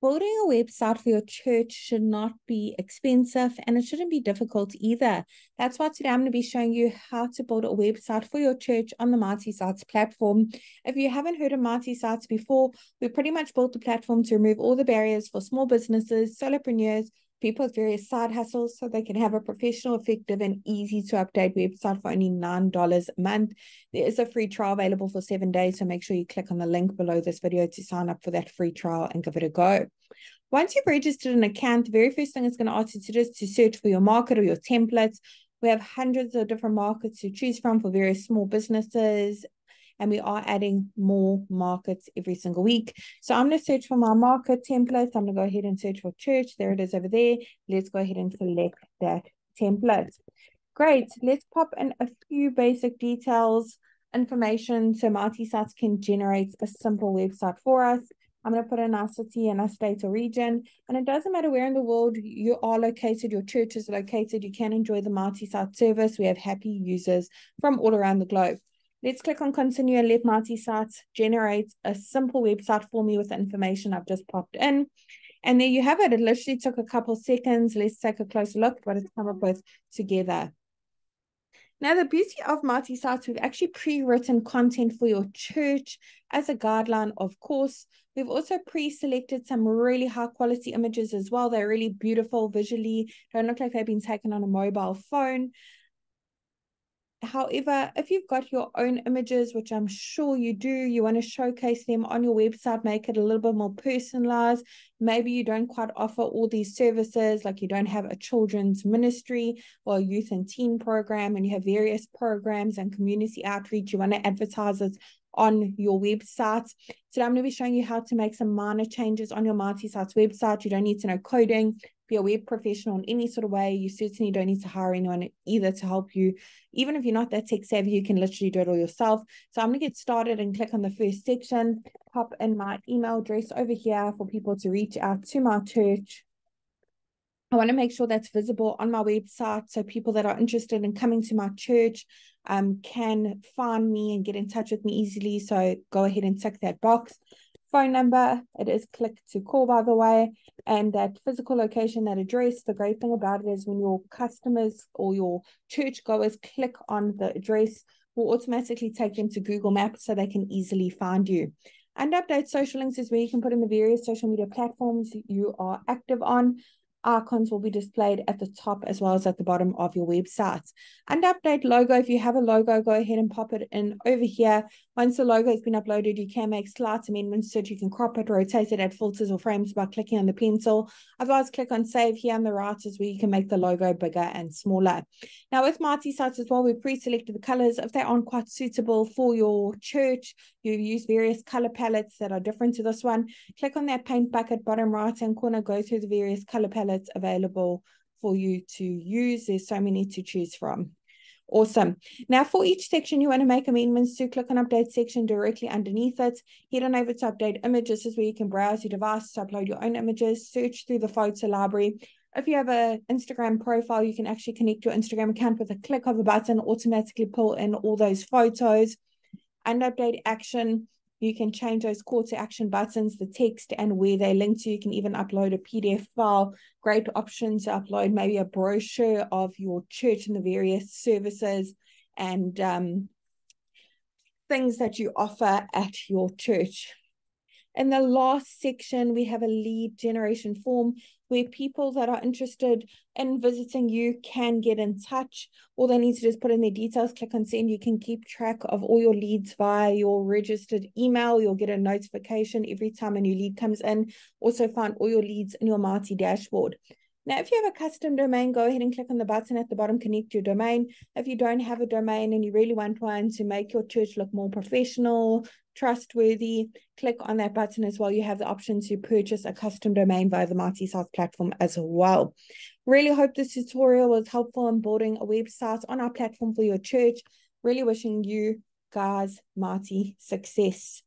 Building a website for your church should not be expensive and it shouldn't be difficult either. That's why today I'm going to be showing you how to build a website for your church on the Mighty Sites platform. If you haven't heard of Mighty Sites before, we pretty much built the platform to remove all the barriers for small businesses, solopreneurs, people with various side hustles so they can have a professional, effective, and easy to update website for only $9 a month. There is a free trial available for 7 days, so make sure you click on the link below this video to sign up for that free trial and give it a go. Once you've registered an account, the very first thing it's going to ask you to do is to search for your market or your templates. We have hundreds of different markets to choose from for various small businesses, and we are adding more markets every single week. So I'm going to search for my market template. I'm going to go ahead and search for church. There it is over there. Let's go ahead and select that template. Great. Let's pop in a few basic details, information, so Mighty Sites can generate a simple website for us. I'm going to put in our city and our state or region, and it doesn't matter where in the world you are located, your church is located, you can enjoy the Mighty Sites service. We have happy users from all around the globe. Let's click on continue and let Mighty Sites generate a simple website for me with the information I've just popped in. And there you have it. It literally took a couple seconds. Let's take a closer look at what it's come up with together. Now, the beauty of Mighty Sites, we've actually pre-written content for your church as a guideline, of course. We've also pre-selected some really high quality images as well. They're really beautiful visually. Don't look like they've been taken on a mobile phone. However, if you've got your own images, which I'm sure you do, you want to showcase them on your website, make it a little bit more personalized. Maybe you don't quite offer all these services, like you don't have a children's ministry or a youth and teen program, and you have various programs and community outreach. You want to advertise it on your website. So I'm going to be showing you how to make some minor changes on your Mighty Sites website. You don't need to know coding, be a web professional in any sort of way. You certainly don't need to hire anyone either to help you. Even if you're not that tech savvy, you can literally do it all yourself. So I'm going to get started and click on the first section, pop in my email address over here for people to reach out to my church. I want to make sure that's visible on my website so people that are interested in coming to my church can find me and get in touch with me easily. So go ahead and tick that box. Phone number, it is click to call, by the way, and that physical location, that address. The great thing about it is when your customers or your church goers click on the address, will automatically take them to Google Maps so they can easily find you. And update social links is where you can put in the various social media platforms you are active on. Icons will be displayed at the top as well as at the bottom of your website. And update logo. If you have a logo, go ahead and pop it in over here. Once the logo has been uploaded, you can make slight amendments so that you can crop it, rotate it, add filters or frames by clicking on the pencil. Otherwise, click on save here on the right is where you can make the logo bigger and smaller. Now, with Mighty Sites as well, we've pre-selected the colors. If they aren't quite suitable for your church, you use various color palettes that are different to this one. Click on that paint bucket bottom right hand corner, go through the various color palettes available for you to use. There's so many to choose from. Awesome. Now for each section you want to make amendments to, click on update section directly underneath it. Head on over to update images. This is where you can browse your device to upload your own images, search through the photo library. If you have an Instagram profile, you can actually connect your Instagram account with a click of a button, automatically pull in all those photos. And update action, you can change those call to action buttons, the text, and where they link to. You can even upload a PDF file. Great option to upload maybe a brochure of your church and the various services and things that you offer at your church. In the last section, we have a lead generation form where people that are interested in visiting you can get in touch. All they need to do is put in their details, click on send. You can keep track of all your leads via your registered email. You'll get a notification every time a new lead comes in. Also find all your leads in your Mighty dashboard. Now, if you have a custom domain, go ahead and click on the button at the bottom, connect your domain. If you don't have a domain and you really want one to make your church look more professional, trustworthy, click on that button as well. You have the option to purchase a custom domain via the Mighty Sites platform as well. Really hope this tutorial was helpful in building a website on our platform for your church. Really wishing you guys mighty success.